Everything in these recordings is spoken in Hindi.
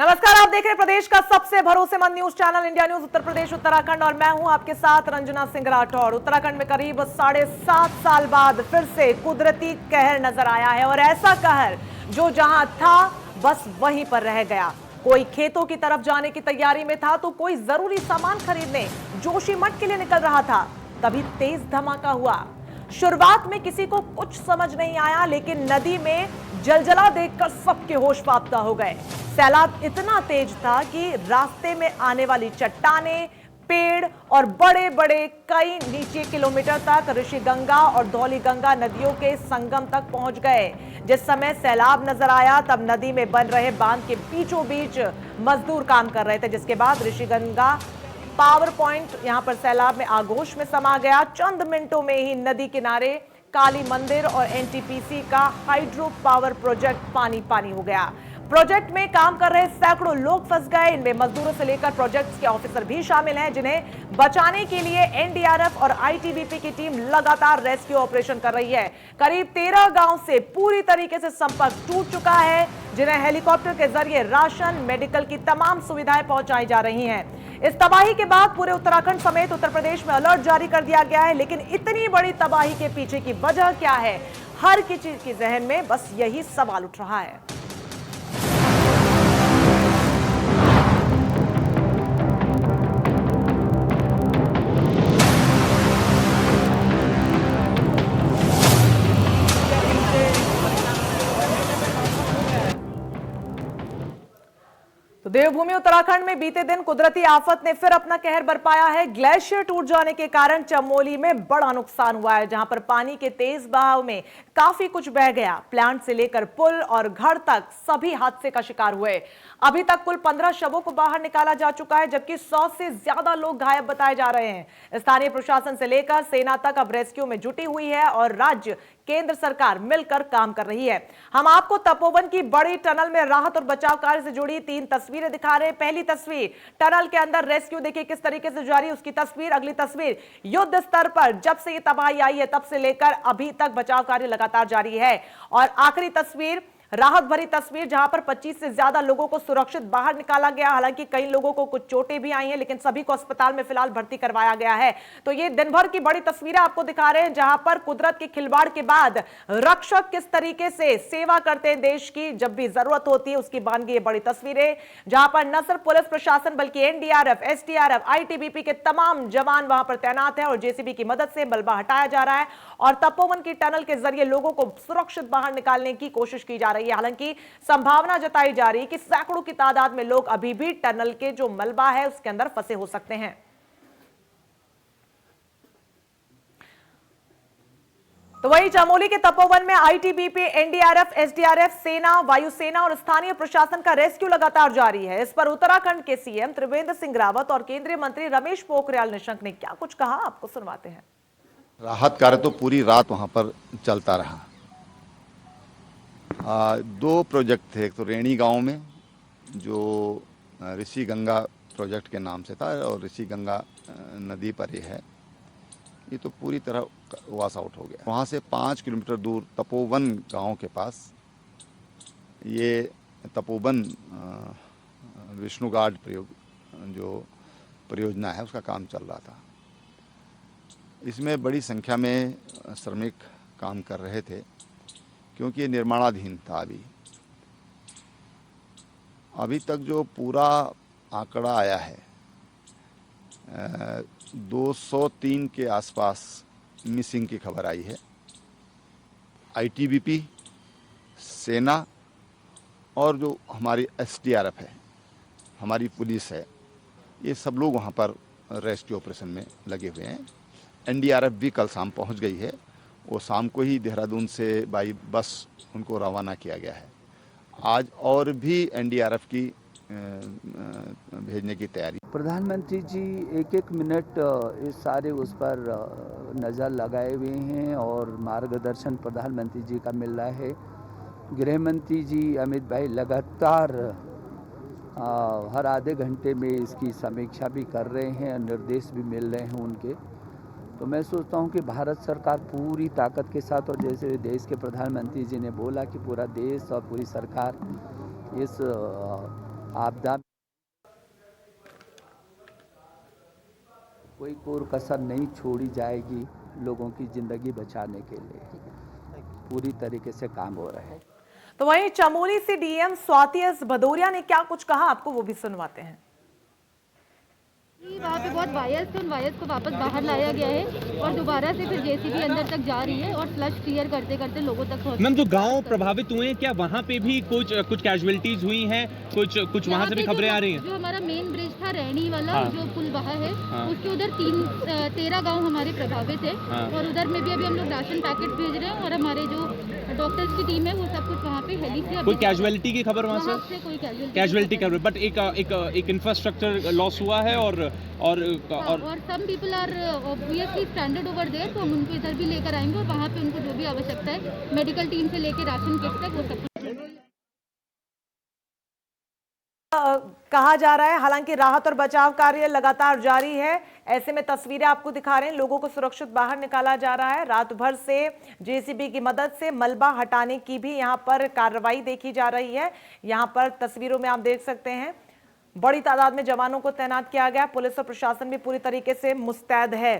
नमस्कार, आप देख रहे हैं प्रदेश का सबसे भरोसेमंद news channel India news Uttar Pradesh Uttarakhand और मैं हूं आपके साथ रंजना सिंह राठौर। उत्तराखंड में करीब 7.5 साल बाद फिर से कुदरती कहर नजर आया है और ऐसा कहर जो जहां था बस वहीं पर रह गया। कोई खेतों की तरफ जाने की तैयारी में था तो कोई जरूरी सामान खरीदने जोशीमठ के लिए निकल रहा था, तभी तेज धमाका हुआ। शुरुआत में किसी को कुछ समझ नहीं आया, लेकिन नदी में जलजला देखकर सबके होश फाख्ता हो गए। सैलाब इतना तेज था कि रास्ते में आने वाली चट्टानें, पेड़ और बड़े बड़े कई नीचे किलोमीटर तक ऋषिगंगा और धौलीगंगा नदियों के संगम तक पहुंच गए। जिस समय सैलाब नजर आया तब नदी में बन रहे बांध के बीचों बीच मजदूर काम कर रहे थे, जिसके बाद ऋषिगंगा पावर पॉइंट यहां पर सैलाब में आगोश में समा गया। चंद मिनटों में ही नदी किनारे काली मंदिर और एनटीपीसी का हाइड्रो पावर प्रोजेक्ट पानी पानी हो गया। प्रोजेक्ट में काम कर रहे सैकड़ों लोग फंस गए। इनमें मजदूरों से लेकर प्रोजेक्ट्स के ऑफिसर भी शामिल हैं, जिन्हें बचाने के लिए एनडीआरएफ और आईटीबीपी की टीम लगातार रेस्क्यू ऑपरेशन कर रही है। करीब 13 गांव से पूरी तरीके से संपर्क टूट चुका है, जिन्हें हेलीकॉप्टर के जरिए राशन, मेडिकल की तमाम सुविधाएं पहुंचाई जा रही हैं। इस तबाही के बाद पूरे उत्तराखंड समेत उत्तर प्रदेश में अलर्ट जारी कर दिया गया है, लेकिन इतनी बड़ी तबाही के पीछे की वजह क्या है, हर किसी के जहन में बस यही सवाल उठ रहा है। तो देवभूमि उत्तराखंड में बीते दिन कुदरती आफत ने फिर अपना कहर बरपाया है। ग्लेशियर टूट जाने के कारण चमोली में बड़ा नुकसान हुआ है, जहां पर पानी के तेज बहाव में काफी कुछ बह गया। प्लांट से लेकर पुल और घर तक सभी हादसे का शिकार हुए। अभी तक कुल 15 शवों को बाहर निकाला जा चुका है, जबकि 100 से ज्यादा लोग घायल बताए जा रहे हैं। स्थानीय प्रशासन से लेकर सेना तक अब रेस्क्यू में जुटी हुई है और राज्य केंद्र सरकार मिलकर काम कर रही है। हम आपको तपोवन की बड़ी टनल में राहत और बचाव कार्य से जुड़ी 3 तस्वीरें दिखा रहे हैं। पहली तस्वीर टनल के अंदर रेस्क्यू देखिए किस तरीके से जारी, उसकी तस्वीर। अगली तस्वीर युद्ध स्तर पर जब से ये तबाही आई है तब से लेकर अभी तक बचाव कार्य लगातार जारी है। और आखिरी तस्वीर राहत भरी तस्वीर, जहां पर 25 से ज्यादा लोगों को सुरक्षित बाहर निकाला गया। हालांकि कई लोगों को कुछ चोटें भी आई हैं, लेकिन सभी को अस्पताल में फिलहाल भर्ती करवाया गया है। तो ये दिन भर की बड़ी तस्वीरें आपको दिखा रहे हैं, जहां पर कुदरत के खिलवाड़ के बाद रक्षक किस तरीके से सेवा करते हैं देश की, जब भी जरूरत होती है उसकी बांध गई ये बड़ी तस्वीरें, जहां पर न सिर्फ पुलिस प्रशासन बल्कि एनडीआरएफ, एसडीआरएफ, आईटीबीपी के तमाम जवान वहां पर तैनात है और जेसीबी की मदद से मलबा हटाया जा रहा है और तपोवन की टनल के जरिए लोगों को सुरक्षित बाहर निकालने की कोशिश की जा रही है। हालांकि संभावना जताई जा रही है कि सैकड़ों की तादाद में लोग अभी भी टनल के जो मलबा है उसके अंदर फंसे हो सकते हैं। तो वहीं चमोली के तपोवन में आईटीबीपी, एनडीआरएफ, एसडीआरएफ, सेना, वायुसेना और स्थानीय प्रशासन का रेस्क्यू लगातार जारी है। इस पर उत्तराखंड के सीएम त्रिवेंद्र सिंह रावत और केंद्रीय मंत्री रमेश पोखरियाल निशंक ने क्या कुछ कहा, आपको सुनवाते हैं। राहत कार्य तो पूरी रात वहां पर चलता रहा। 2 प्रोजेक्ट थे, एक तो रेणी गांव में जो ऋषि गंगा प्रोजेक्ट के नाम से था और ऋषि गंगा नदी पर ही है, ये तो पूरी तरह वॉश आउट हो गया। वहाँ से 5 किलोमीटर दूर तपोवन गांव के पास ये तपोवन विष्णुगाड जो परियोजना है उसका काम चल रहा था। इसमें बड़ी संख्या में श्रमिक काम कर रहे थे, क्योंकि ये निर्माणाधीन था। अभी तक जो पूरा आंकड़ा आया है 203 के आसपास मिसिंग की खबर आई है। आईटीबीपी, सेना और जो हमारी एसडीआरएफ है, हमारी पुलिस है, ये सब लोग वहाँ पर रेस्क्यू ऑपरेशन में लगे हुए हैं। एनडीआरएफ भी कल शाम पहुँच गई है। वो शाम को ही देहरादून से बाई बस उनको रवाना किया गया है। आज और भी एनडीआरएफ की भेजने की तैयारी। प्रधानमंत्री जी एक मिनट इस सारे उस पर नज़र लगाए हुए हैं और मार्गदर्शन प्रधानमंत्री जी का मिल रहा है। गृह मंत्री जी अमित भाई लगातार हर आधे घंटे में इसकी समीक्षा भी कर रहे हैं, निर्देश भी मिल रहे हैं उनके। तो मैं सोचता हूं कि भारत सरकार पूरी ताकत के साथ, और जैसे देश के प्रधानमंत्री जी ने बोला कि पूरा देश और पूरी सरकार इस आपदा कोई कोर कसर नहीं छोड़ी जाएगी लोगों की ज़िंदगी बचाने के लिए पूरी तरीके से काम हो रहा है। तो वहीं चमोली से डीएम स्वाति एस भदौरिया ने क्या कुछ कहा, आपको वो भी सुनवाते हैं। वहाँ पे बहुत वायर्स थे, उन वायर्स को वापस बाहर लाया गया है और दोबारा से फिर जेसीबी अंदर तक जा रही है और फ्लश क्लियर करते करते लोगों तक पहुँच। मैम, जो गांव प्रभावित हुए हैं, क्या वहाँ पे भी कुछ कैजुअलिटीज हुई हैं? कुछ वहाँ से भी खबरें आ रही हैं? जो हमारा मेन ब्रिज था रैणी वाला, हाँ। जो पुल वहाँ है, हाँ। उसके उधर 13 गाँव हमारे प्रभावित है। हाँ। और उधर में भी अभी हम लोग राशन पैकेट भेज रहे हैं और हमारे जो डॉक्टर्स की टीम है वो सब कुछ वहाँ पे हेली से कोई कैजुअलिटी की खबर वहाँ से? कोई कैजुअलिटी खबर, बट एक इंफ्रास्ट्रक्चर लॉस हुआ है और some people are obviously standard over there, तो हम उनको इधर भी लेकर आएंगे और वहाँ पे उनको जो भी आवश्यकता है मेडिकल टीम से लेकर राशन किट तक वो सब कहा जा रहा है। हालांकि राहत और बचाव कार्य लगातार जारी है। ऐसे में तस्वीरें आपको दिखा रहे हैं, लोगों को सुरक्षित बाहर निकाला जा रहा है। रात भर से जेसीबी की मदद से मलबा हटाने की भी यहां पर कार्रवाई देखी जा रही है। यहां पर तस्वीरों में आप देख सकते हैं बड़ी तादाद में जवानों को तैनात किया गया। पुलिस और प्रशासन भी पूरी तरीके से मुस्तैद है।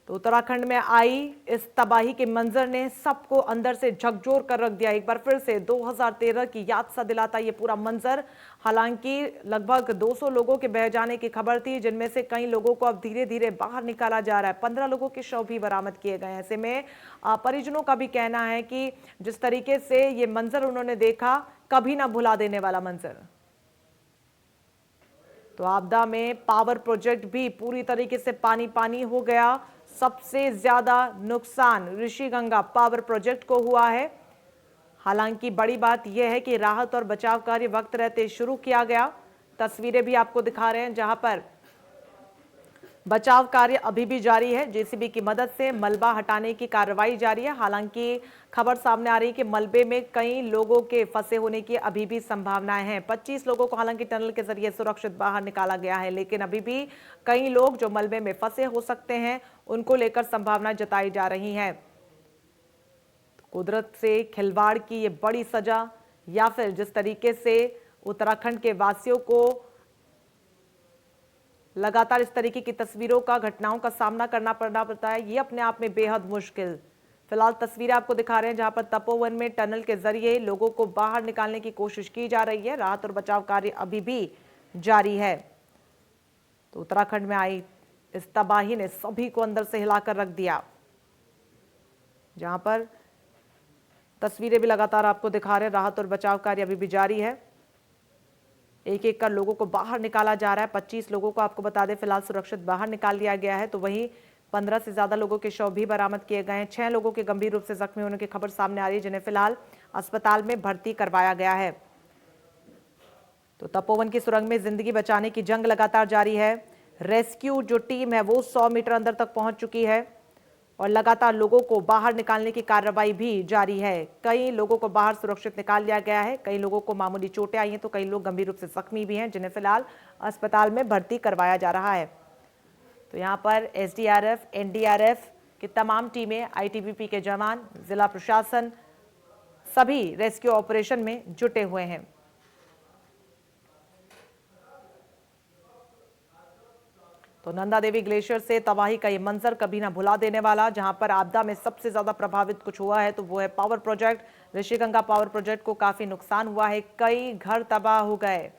तो उत्तराखंड में आई इस तबाही के मंजर ने सबको अंदर से झकझोर कर रख दिया। एक बार फिर से 2013 की याद सा दिलाता ये पूरा मंजर। हालांकि लगभग 200 लोगों के बह जाने की खबर थी, जिनमें से कई लोगों को अब धीरे धीरे बाहर निकाला जा रहा है। 15 लोगों के शव भी बरामद किए गए। ऐसे में परिजनों का भी कहना है कि जिस तरीके से ये मंजर उन्होंने देखा, कभी ना भुला देने वाला मंजर। तो आपदा में पावर प्रोजेक्ट भी पूरी तरीके से पानी पानी हो गया। सबसे ज्यादा नुकसान ऋषिगंगा पावर प्रोजेक्ट को हुआ है। हालांकि बड़ी बात यह है कि राहत और बचाव कार्य वक्त रहते शुरू किया गया। तस्वीरें भी आपको दिखा रहे हैं जहां पर बचाव कार्य अभी भी जारी है। जेसीबी की मदद से मलबा हटाने की कार्रवाई जारी है। हालांकि खबर सामने आ रही है कि मलबे में कई लोगों के फंसे होने की अभी भी संभावनाएं हैं। 25 लोगों को हालांकि टनल के जरिए सुरक्षित बाहर निकाला गया है, लेकिन अभी भी कई लोग जो मलबे में फंसे हो सकते हैं, उनको लेकर संभावना जताई जा रही है। कुदरत से खिलवाड़ की ये बड़ी सजा, या फिर जिस तरीके से उत्तराखंड के वासियों को लगातार इस तरीके की तस्वीरों का, घटनाओं का सामना करना पड़ता है, ये अपने आप में बेहद मुश्किल। फिलहाल तस्वीरें आपको दिखा रहे हैं जहां पर तपोवन में टनल के जरिए लोगों को बाहर निकालने की कोशिश की जा रही है। राहत और बचाव कार्य अभी भी जारी है। तो उत्तराखंड में आई इस तबाही ने सभी को अंदर से हिलाकर रख दिया। जहां पर तस्वीरें भी लगातार आपको दिखा रहे हैं, राहत और बचाव कार्य अभी भी जारी है। एक एक कर लोगों को बाहर निकाला जा रहा है। 25 लोगों को आपको बता दें फिलहाल सुरक्षित बाहर निकाल लिया गया है। तो वहीं 15 से ज्यादा लोगों के शव भी बरामद किए गए हैं। 6 लोगों के गंभीर रूप से जख्मी होने की खबर सामने आ रही है, जिन्हें फिलहाल अस्पताल में भर्ती करवाया गया है। तो तपोवन की सुरंग में जिंदगी बचाने की जंग लगातार जारी है। रेस्क्यू जो टीम है वो 100 मीटर अंदर तक पहुंच चुकी है और लगातार लोगों को बाहर निकालने की कार्रवाई भी जारी है। कई लोगों को बाहर सुरक्षित निकाल लिया गया है। कई लोगों को मामूली चोटें आई हैं, तो कई लोग गंभीर रूप से जख्मी भी हैं, जिन्हें फिलहाल अस्पताल में भर्ती करवाया जा रहा है। तो यहाँ पर एसडीआरएफ, एनडीआरएफ की तमाम टीमें, आईटीबीपी के जवान, जिला प्रशासन सभी रेस्क्यू ऑपरेशन में जुटे हुए हैं। तो नंदा देवी ग्लेशियर से तबाही का ये मंजर कभी ना भुला देने वाला। जहां पर आपदा में सबसे ज्यादा प्रभावित कुछ हुआ है तो वो है power project. Rishiganga power project को काफी नुकसान हुआ है। कई घर तबाह हो गए,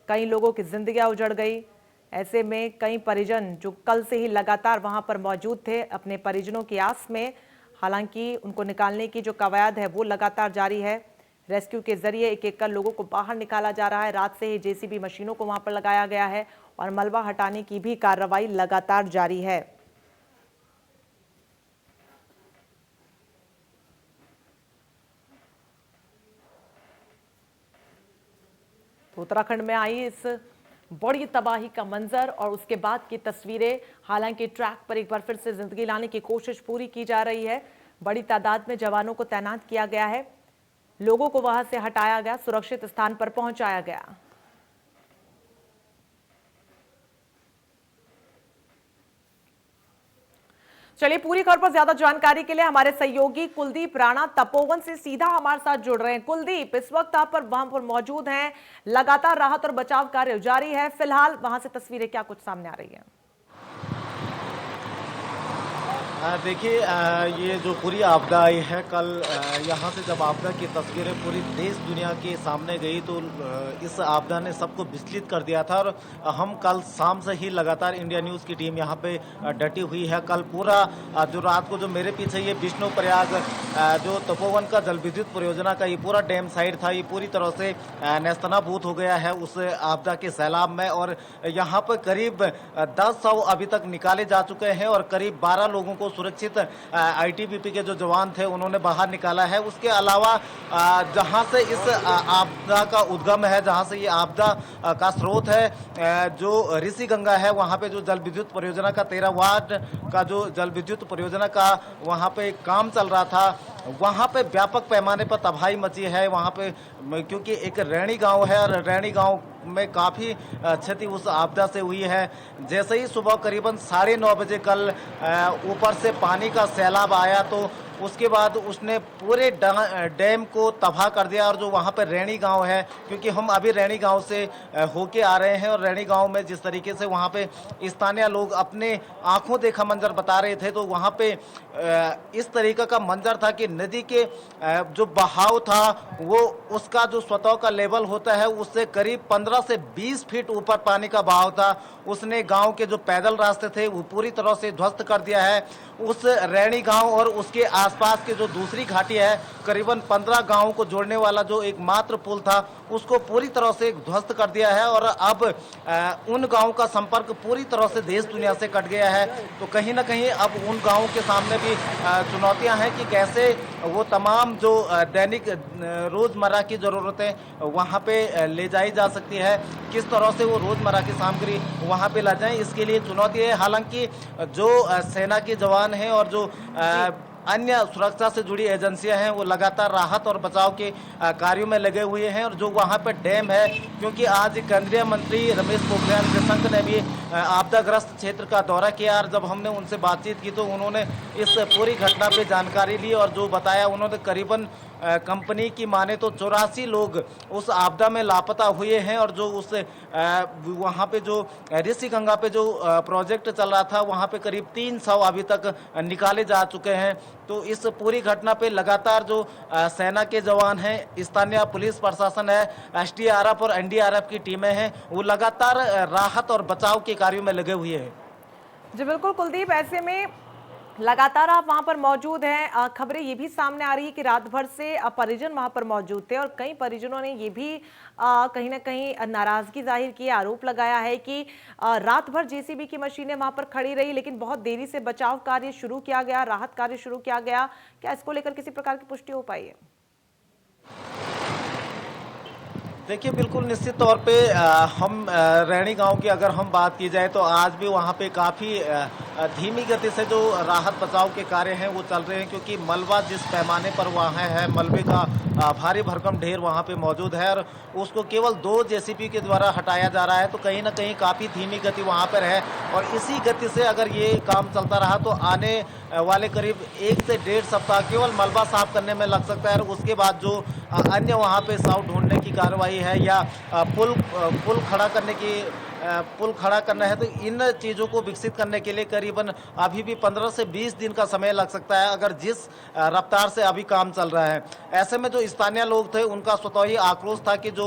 कई लोगों की जिंदगियां उजड़ गई। ऐसे में कई परिजन जो कल से ही लगातार वहां पर मौजूद थे अपने परिजनों की आस में, हालांकि उनको निकालने की जो कवायद है वो लगातार जारी है। रेस्क्यू के जरिए एक एक कर लोगों को बाहर निकाला जा रहा है। रात से ही जेसीबी मशीनों को वहां पर लगाया गया है और मलबा हटाने की भी कार्रवाई लगातार जारी है। तो उत्तराखंड में आई इस बड़ी तबाही का मंजर और उसके बाद की तस्वीरें। हालांकि ट्रैक पर एक बार फिर से जिंदगी लाने की कोशिश पूरी की जा रही है। बड़ी तादाद में जवानों को तैनात किया गया है। लोगों को वहां से हटाया गया, सुरक्षित स्थान पर पहुंचाया गया। चलिए, पूरी खबर पर ज्यादा जानकारी के लिए हमारे सहयोगी कुलदीप राणा तपोवन से सीधा हमारे साथ जुड़ रहे हैं। कुलदीप, इस वक्त आप वहां पर मौजूद हैं, लगातार राहत और बचाव कार्य जारी है, फिलहाल वहां से तस्वीरें क्या कुछ सामने आ रही है? देखिए, ये जो पूरी आपदा आई है कल, यहाँ से जब आपदा की तस्वीरें पूरी देश दुनिया के सामने गई तो इस आपदा ने सबको विचलित कर दिया था। और हम कल शाम से ही लगातार इंडिया न्यूज़ की टीम यहाँ पे डटी हुई है। कल पूरा जो रात को जो मेरे पीछे ये विष्णु प्रयाग जो तपोवन का जल विद्युत परियोजना का ये पूरा डैम साइड था, ये पूरी तरह से नेस्तनाबूद हो गया है उस आपदा के सैलाब में। और यहाँ पर करीब 10 शव अभी तक निकाले जा चुके हैं और करीब 12 लोगों को सुरक्षित आईटीबीपी के जो जवान थे उन्होंने बाहर निकाला है। उसके अलावा जहां से इस आपदा का उद्गम है, जहां से ये आपदा का स्रोत है, जो ऋषि गंगा है, वहां पे जो जल विद्युत परियोजना का 13 वार्ड का जो जल विद्युत परियोजना का वहां पे काम चल रहा था, वहां पे व्यापक पैमाने पर तबाही मची है। वहां पे क्योंकि एक रैणी गांव है और रैणी गांव में काफ़ी क्षति उस आपदा से हुई है। जैसे ही सुबह करीबन 9:30 बजे कल ऊपर से पानी का सैलाब आया तो उसके बाद उसने पूरे डैम को तबाह कर दिया। और जो वहाँ पर रैणी गांव है, क्योंकि हम अभी रैणी गांव से होके आ रहे हैं और रैणी गांव में जिस तरीके से वहाँ पे स्थानीय लोग अपने आंखों देखा मंजर बता रहे थे, तो वहाँ पे इस तरीके का मंजर था कि नदी के जो बहाव था वो उसका जो स्वतः का लेवल होता है उससे करीब 15 से 20 फीट ऊपर पानी का बहाव था। उसने गांव के जो पैदल रास्ते थे वो पूरी तरह से ध्वस्त कर दिया है। उस रैणी गांव और उसके आसपास के जो दूसरी घाटी है, करीबन 15 गांवों को जोड़ने वाला जो एकमात्र पुल था उसको पूरी तरह से ध्वस्त कर दिया है। और अब उन गांवों का संपर्क पूरी तरह से देश दुनिया से कट गया है। तो कहीं ना कहीं अब उन गांवों के सामने भी चुनौतियां हैं कि कैसे वो तमाम जो दैनिक रोजमर्रा की जरूरतें वहां पे ले जाई जा सकती है, किस तरह से वो रोजमर्रा की सामग्री वहां पे ला जाएं, इसके लिए चुनौती है। हालांकि जो सेना के जवान हैं और जो अन्य सुरक्षा से जुड़ी एजेंसियां हैं वो लगातार राहत और बचाव के कार्यों में लगे हुए हैं। और जो वहां पे डैम है, क्योंकि आज केंद्रीय मंत्री रमेश पोखरियाल निशंक ने भी आपदाग्रस्त क्षेत्र का दौरा किया और जब हमने उनसे बातचीत की तो उन्होंने इस पूरी घटना पे जानकारी ली और जो बताया उन्होंने, करीबन कंपनी की माने तो 84 लोग उस आपदा में लापता हुए हैं। और जो उस वहाँ पे जो ऋषि गंगा पे जो प्रोजेक्ट चल रहा था वहाँ पे करीब 3 शव अभी तक निकाले जा चुके हैं। तो इस पूरी घटना पे लगातार जो सेना के जवान हैं, स्थानीय पुलिस प्रशासन है, एसडीआरएफ और एनडीआरएफ की टीमें हैं, वो लगातार राहत और बचाव के कार्यों में लगे हुए हैं। जी बिल्कुल कुलदीप, ऐसे में लगातार आप वहां पर मौजूद हैं। खबरें ये भी सामने आ रही है कि रात भर से परिजन वहां पर मौजूद थे और कई परिजनों ने ये भी कहीं ना कहीं नाराजगी जाहिर की, आरोप लगाया है कि रात भर जेसीबी की मशीनें वहां पर खड़ी रही लेकिन बहुत देरी से बचाव कार्य शुरू किया गया, राहत कार्य शुरू किया गया। क्या इसको लेकर किसी प्रकार की पुष्टि हो पाई है? देखिए, बिल्कुल निश्चित तौर पे हम रैणी गांव की अगर हम बात की जाए तो आज भी वहां पे काफ़ी धीमी गति से जो राहत बचाव के कार्य हैं वो चल रहे हैं, क्योंकि मलबा जिस पैमाने पर वहाँ है, मलबे का भारी भरकम ढेर वहाँ पे मौजूद है और उसको केवल 2 जेसीबी के द्वारा हटाया जा रहा है। तो कहीं ना कहीं काफ़ी धीमी गति वहाँ पर है और इसी गति से अगर ये काम चलता रहा तो आने वाले करीब 1 से 1.5 सप्ताह केवल मलबा साफ करने में लग सकता है। और उसके बाद जो अन्य वहाँ पे शव ढूंढने की कार्रवाई है या पुल खड़ा करना है, तो इन चीज़ों को विकसित करने के लिए करीबन अभी भी 15 से 20 दिन का समय लग सकता है, अगर जिस रफ्तार से अभी काम चल रहा है। ऐसे में जो स्थानीय लोग थे उनका स्वतः ही आक्रोश था कि जो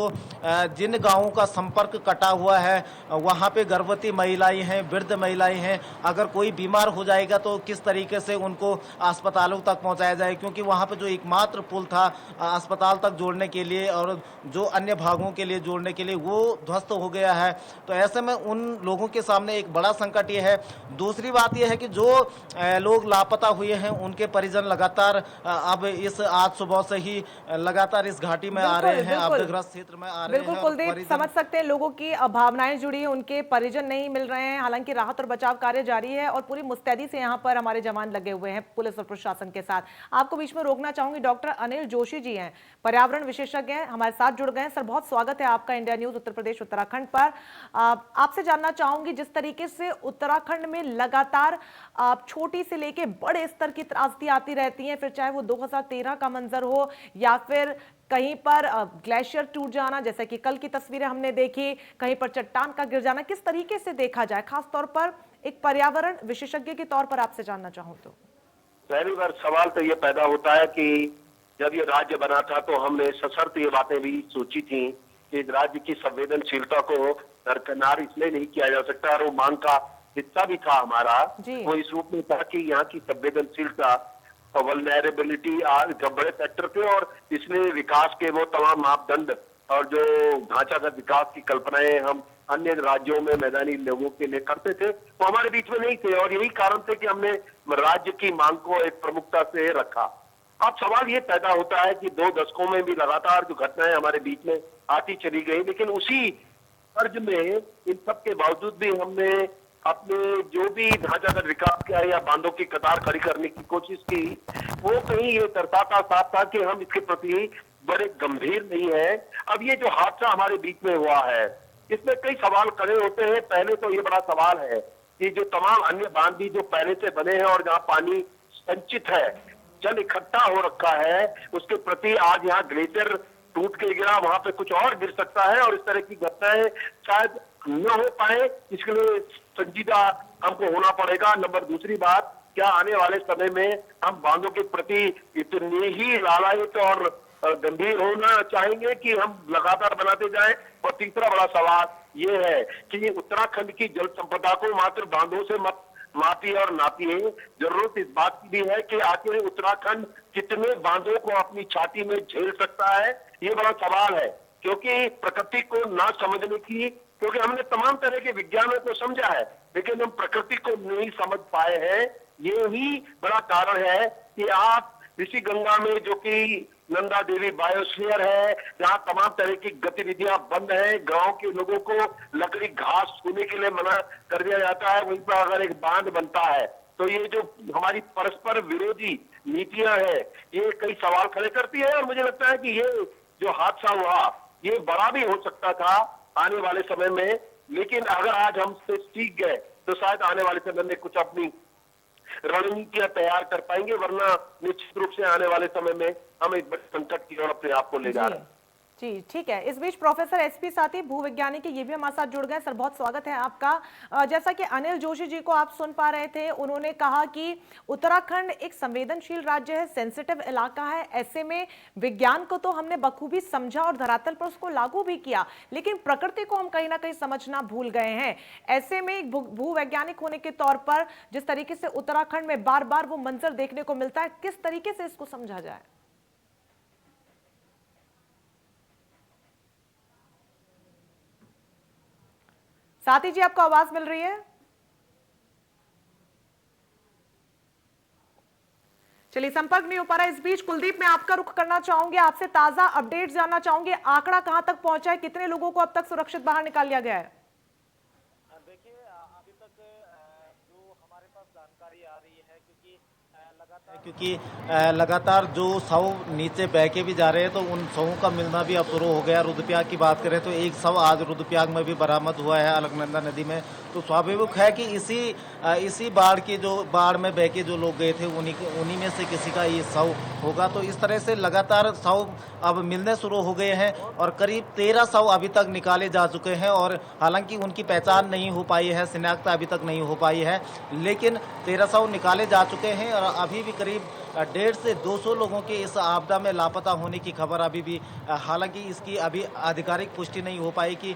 जिन गांवों का संपर्क कटा हुआ है वहाँ पे गर्भवती महिलाएं हैं, वृद्ध महिलाएं हैं, अगर कोई बीमार हो जाएगा तो किस तरीके से उनको अस्पतालों तक पहुँचाया जाए, क्योंकि वहाँ पे जो एकमात्र पुल था अस्पताल तक जोड़ने के लिए और जो अन्य भागों के लिए जोड़ने के लिए वो ध्वस्त हो गया है। तो ऐसे में उन लोगों के सामने एक बड़ा संकट ये है। दूसरी बात यह है कि जो लोग लापता हुए हैं उनके परिजन लगातार अब इस आज सुबह से ही लगातार इस घाटी में आ रहे हैं, आपदाग्रस्त क्षेत्र में आ रहे हैं। बिल्कुल कुलदीप, समझ सकते हैं लोगों की भावनाएं जुड़ी हैं, उनके परिजन नहीं मिल रहे हैं। हालांकि राहत और बचाव कार्य जारी है और पूरी मुस्तैदी से यहाँ पर हमारे जवान लगे हुए हैं पुलिस और प्रशासन के साथ। आपको बीच में रोकना चाहूंगी, डॉक्टर अनिल जोशी जी हैं, पर्यावरण विशेषज्ञ हैं, हमारे साथ जुड़ गए हैं। सर बहुत स्वागत है आपका इंडिया न्यूज उत्तर प्रदेश उत्तराखंड पर। आपसे जानना चाहूंगी, जिस तरीके से उत्तराखंड में लगातार छोटी से लेके बड़े स्तर की त्रासदी आती रहती है, फिर चाहे वो 2013 का मंजर हो या फिर कहीं पर ग्लेशियर टूट जाना, जैसे कि कल की तस्वीरें हमने देखी, कहीं पर चट्टान का गिर जाना, किस तरीके से देखा जाए, खास तौर पर एक पर्यावरण विशेषज्ञ के तौर पर आपसे जानना चाहूं तो। पहली बार सवाल तो ये पैदा होता है कि जब ये राज्य बना था तो हमने सशर्त ये बातें भी सोची थी कि राज्य की संवेदनशीलता को दरकिनार इसलिए नहीं किया जा सकता, और वो मांग का हिस्सा भी था हमारा। वो इस रूप में था कि यहाँ की संवेदनशीलता, वल्नरेबिलिटी बड़े फैक्टर थे, और इसमें विकास के वो तमाम मापदंड और जो ढांचागत विकास की कल्पनाएं हम अन्य राज्यों में मैदानी लोगों के लिए करते थे, वो हमारे बीच में नहीं थे, और यही कारण थे कि हमने राज्य की मांग को एक प्रमुखता से रखा। अब सवाल ये पैदा होता है कि 2 दशकों में भी लगातार जो घटनाएं हमारे बीच में आती चली गई, लेकिन उसी कर्ज में इन सब के बावजूद भी हमने अपने जो भी ढांचागत विकास किया या बांधों की कतार खड़ी करने की कोशिश की, वो कहीं ये दर्शाता साफ था कि हम इसके प्रति बड़े गंभीर नहीं है। अब ये जो हादसा हमारे बीच में हुआ है, इसमें कई सवाल खड़े होते हैं। पहले तो ये बड़ा सवाल है कि जो तमाम अन्य बांध भी जो पहले से बने हैं और जहाँ पानी संचित है, जल इकट्ठा हो रखा है, उसके प्रति आज यहाँ ग्लेशियर टूट के गिरा, वहां पे कुछ और गिर सकता है, और इस तरह की घटनाएं शायद न हो पाए, इसके लिए संजीदा हमको होना पड़ेगा। नंबर दूसरी बात, क्या आने वाले समय में हम बांधों के प्रति इतनी ही लालायित और गंभीर होना चाहेंगे कि हम लगातार बनाते जाएं? और तीसरा बड़ा सवाल ये है कि उत्तराखंड की जल संपदा को मात्र बांधों से मत मापिए और नापिए, जरूरत इस बात की भी है कि आखिर उत्तराखंड कितने बांधों को अपनी छाती में झेल सकता है, ये बड़ा सवाल है। क्योंकि प्रकृति को ना समझने की, क्योंकि हमने तमाम तरह के विज्ञानों को समझा है, लेकिन हम प्रकृति को नहीं समझ पाए हैं। ये ही बड़ा कारण है कि आप ऋषि गंगा में, जो कि नंदा देवी बायोस्फीयर है, जहाँ तमाम तरह की गतिविधियां बंद हैं, गांव के लोगों को लकड़ी घास छूने के लिए मना कर दिया जाता है, वहीं पर अगर एक बांध बनता है तो ये जो हमारी परस्पर विरोधी नीतियां हैं, ये कई सवाल खड़े करती है। और मुझे लगता है कि ये जो हादसा हुआ, ये बड़ा भी हो सकता था आने वाले समय में, लेकिन अगर आज हमसे सीख गए तो शायद आने वाले समय में कुछ अपनी रणनीतियां तैयार कर पाएंगे, वरना निश्चित रूप से आने वाले समय में हम एक बड़े संकट की ओर अपने आप को ले जा रहे हैं। जी ठीक है। इस बीच प्रोफेसर एसपी साथी भूवैज्ञानिक ये भी हमारे साथ जुड़ गए। सर, बहुत स्वागत है आपका। जैसा कि अनिल जोशी जी को आप सुन पा रहे थे, उन्होंने कहा कि उत्तराखंड एक संवेदनशील राज्य है, सेंसिटिव इलाका है, ऐसे में विज्ञान को तो हमने बखूबी समझा और धरातल पर उसको लागू भी किया, लेकिन प्रकृति को हम कहीं ना कहीं समझना भूल गए हैं। ऐसे में एक भूवैज्ञानिक होने के तौर पर जिस तरीके से उत्तराखंड में बार बार वो मंजर देखने को मिलता है, किस तरीके से इसको समझा जाए? साथी जी, आपको आवाज मिल रही है? चलिए, संपर्क नहीं हो पा रहा। इस बीच कुलदीप, मैं आपका रुख करना चाहूंगी, आपसे ताजा अपडेट जानना चाहूंगी, आंकड़ा कहां तक पहुंचा है, कितने लोगों को अब तक सुरक्षित बाहर निकाल लिया गया है? देखिए, अभी तक जो हमारे पास जानकारी आ रही है, क्योंकि लगातार जो शव नीचे बह के भी जा रहे हैं, तो उन शवों का मिलना भी अब शुरू हो गया। रुद्रप्रयाग की बात करें तो एक शव आज रुद्रप्रयाग में भी बरामद हुआ है, अलकनंदा नदी में। तो स्वाभाविक है कि इसी बाढ़ में बह के जो लोग गए थे, उन्हीं में से किसी का ये शव होगा। तो इस तरह से लगातार शव अब मिलने शुरू हो गए हैं, और करीब 13 शव अभी तक निकाले जा चुके हैं। और हालांकि उनकी पहचान नहीं हो पाई है, शिनाख्त अभी तक नहीं हो पाई है, लेकिन 13 शव निकाले जा चुके हैं। और अभी भी करीब 150 से 200 लोगों के इस आपदा में लापता होने की खबर अभी भी, हालांकि इसकी अभी आधिकारिक पुष्टि नहीं हो पाई कि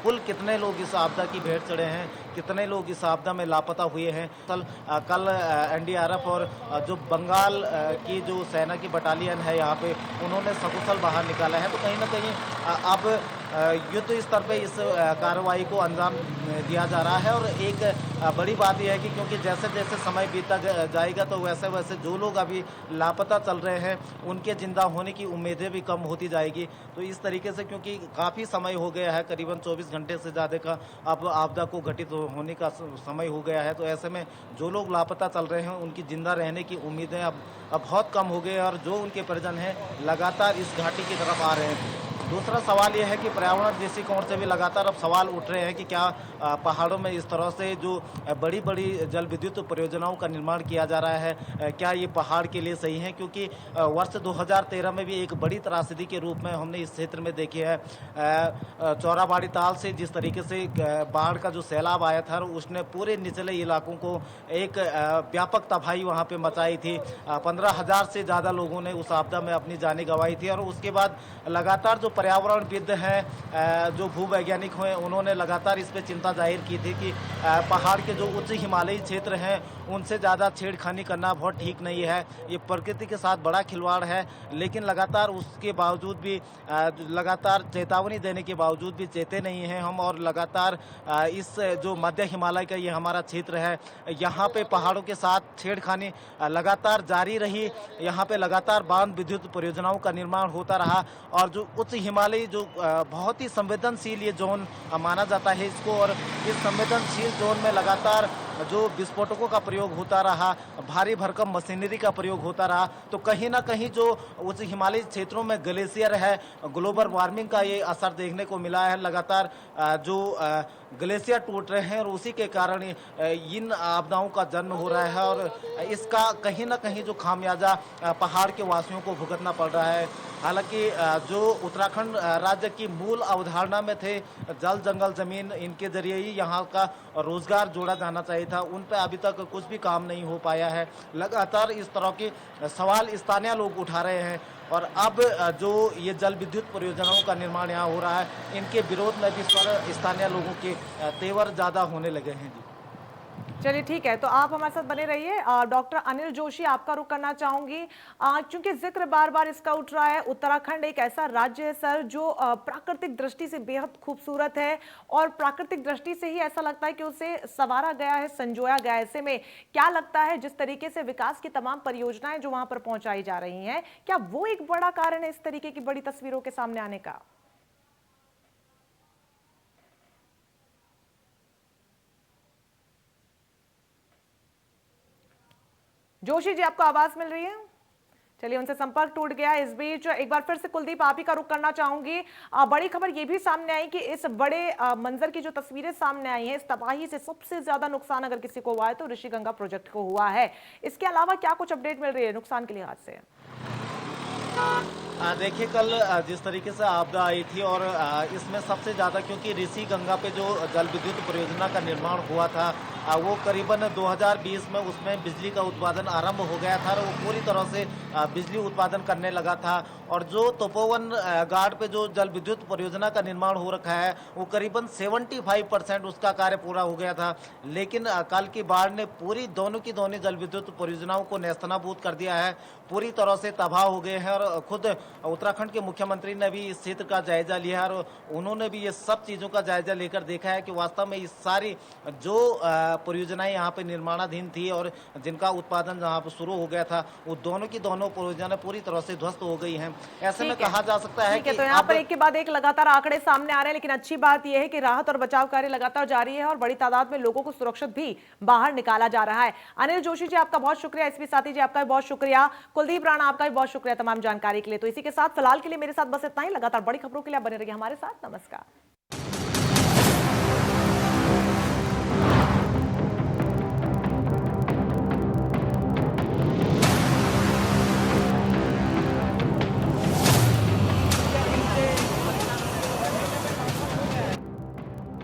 कुल कितने लोग इस आपदा की भेंट चढ़े हैं, कितने लोग इस आपदा में लापता हुए हैं। कल एनडीआरएफ और जो बंगाल की जो सेना की बटालियन है यहाँ पे, उन्होंने सकुशल बाहर निकाला है। तो कहीं ना कहीं अब युद्ध स्तर पे इस कार्रवाई को अंजाम दिया जा रहा है। और एक बड़ी बात यह है कि क्योंकि जैसे जैसे समय बीतता जाएगा, तो वैसे वैसे जो लोग अभी लापता चल रहे हैं, उनके जिंदा होने की उम्मीदें भी कम होती जाएगी। तो इस तरीके से, क्योंकि काफ़ी समय हो गया है, करीबन 24 घंटे से ज़्यादा का अब आपदा को घटित होने का समय हो गया है, तो ऐसे में जो लोग लापता चल रहे हैं, उनकी जिंदा रहने की उम्मीदें अब बहुत कम हो गई हैं। और जो उनके परिजन हैं, लगातार इस घाटी की तरफ आ रहे हैं। दूसरा सवाल ये है कि पर्यावरण दृष्टिकोण से भी लगातार अब सवाल उठ रहे हैं कि क्या पहाड़ों में इस तरह से जो बड़ी बड़ी जल विद्युत परियोजनाओं का निर्माण किया जा रहा है, क्या ये पहाड़ के लिए सही है? क्योंकि वर्ष 2013 में भी एक बड़ी त्रासदी के रूप में हमने इस क्षेत्र में देखी है। चौराबाड़ी ताल से जिस तरीके से बाढ़ का जो सैलाब आया था, उसने पूरे निचले इलाकों को एक व्यापक तबाही वहाँ पे मचाई थी। 15,000 से ज़्यादा लोगों ने उस आपदा में अपनी जानें गंवाई थी। और उसके बाद लगातार जो पर्यावरणविद हैं, जो भूवैज्ञानिक हुए, उन्होंने लगातार इस पर चिंता जाहिर की थी कि पहाड़ के जो उच्च हिमालयी क्षेत्र हैं उनसे ज़्यादा छेड़खानी करना बहुत ठीक नहीं है। ये प्रकृति के साथ बड़ा खिलवाड़ है। लेकिन लगातार उसके बावजूद भी लगातार चेतावनी देने के बावजूद भी चेते नहीं हैं हम। और लगातार इस जो मध्य हिमालय का ये हमारा क्षेत्र है, यहाँ पे पहाड़ों के साथ छेड़खानी लगातार जारी रही। यहाँ पे लगातार बांध विद्युत परियोजनाओं का निर्माण होता रहा। और जो उच्च हिमालयी जो बहुत ही संवेदनशील ये जोन माना जाता है इसको, और इस संवेदनशील जोन में लगातार जो विस्फोटकों का प्रयोग होता रहा, भारी भरकम मशीनरी का प्रयोग होता रहा, तो कहीं ना कहीं जो उच्च हिमालयी क्षेत्रों में ग्लेशियर है, ग्लोबल वार्मिंग का ये असर देखने को मिला है। लगातार जो ग्लेशियर टूट रहे हैं और उसी के कारण इन आपदाओं का जन्म हो रहा है। और इसका कहीं ना कहीं जो खामियाजा पहाड़ के वासियों को भुगतना पड़ रहा है। हालांकि जो उत्तराखंड राज्य की मूल अवधारणा में थे, जल जंगल जमीन, इनके जरिए ही यहाँ का रोजगार जोड़ा जाना चाहिए था, उन पर अभी तक कुछ भी काम नहीं हो पाया है। लगातार इस तरह के सवाल स्थानीय लोग उठा रहे हैं। और अब जो ये जल विद्युत परियोजनाओं का निर्माण यहाँ हो रहा है, इनके विरोध में भी स्वर स्थानीय लोगों के तेवर ज़्यादा होने लगे हैं। जी चलिए ठीक है, तो आप हमारे साथ बने रहिए। डॉक्टर अनिल जोशी, आपका रुख करना चाहूंगी, क्योंकि जिक्र बार बार इसका उठ रहा है। उत्तराखंड एक ऐसा राज्य है सर जो प्राकृतिक दृष्टि से बेहद खूबसूरत है, और प्राकृतिक दृष्टि से ही ऐसा लगता है कि उसे संवारा गया है, संजोया गया है। ऐसे में क्या लगता है जिस तरीके से विकास की तमाम परियोजनाएं जो वहां पर पहुंचाई जा रही हैं, क्या वो एक बड़ा कारण है इस तरीके की बड़ी तस्वीरों के सामने आने का? जोशी जी, आपको आवाज मिल रही है? चलिए, उनसे संपर्क टूट गया। इस बीच एक बार फिर से कुलदीप, आप ही का रुख करना चाहूंगी। बड़ी खबर यह भी सामने आई कि इस बड़े मंजर की जो तस्वीरें सामने आई हैं, इस तबाही से सबसे ज्यादा नुकसान अगर किसी को हुआ है तो ऋषिगंगा प्रोजेक्ट को हुआ है। इसके अलावा क्या कुछ अपडेट मिल रही है नुकसान के लिहाज से? देखिए, कल जिस तरीके से आपदा आई थी, और इसमें सबसे ज़्यादा क्योंकि ऋषिगंगा पे जो जल विद्युत परियोजना का निर्माण हुआ था, वो करीबन 2020 में उसमें बिजली का उत्पादन आरंभ हो गया था और वो पूरी तरह से बिजली उत्पादन करने लगा था। और जो तपोवन घाट पे जो जल विद्युत परियोजना का निर्माण हो रखा है, वो करीबन 75% उसका कार्य पूरा हो गया था। लेकिन कल की बाढ़ ने पूरी दोनों की दोनों जल विद्युत परियोजनाओं को नेस्तनाबूद कर दिया है, पूरी तरह से तबाह हो गए हैं। और खुद उत्तराखंड के मुख्यमंत्री ने भी इस क्षेत्र का जायजा लिया है, और उन्होंने भी ये सब चीज़ों का जायजा लेकर देखा है कि वास्तव में इस सारी जो परियोजनाएं यहाँ पे निर्माणाधीन थी और जिनका उत्पादन जहाँ पर शुरू हो गया था, वो दोनों की दोनों परियोजनाएं पूरी तरह से ध्वस्त हो गई हैं। ऐसे में कहा जा सकता है कि तो यहाँ पर एक के बाद एक लगातार आंकड़े सामने आ रहे हैं, लेकिन अच्छी बात यह है कि राहत और बचाव कार्य लगातार जारी है और बड़ी तादाद में लोगों को सुरक्षित भी बाहर निकाला जा रहा है। अनिल जोशी जी, आपका बहुत शुक्रिया। एसपी साथी जी, आपका भी बहुत शुक्रिया। कुलदीप राणा, आपका भी बहुत शुक्रिया तमाम जानकारी के लिए। तो इसी के साथ फिलहाल के लिए मेरे साथ बस इतना ही। लगातार बड़ी खबरों के लिए बने रहिए हमारे साथ। नमस्कार।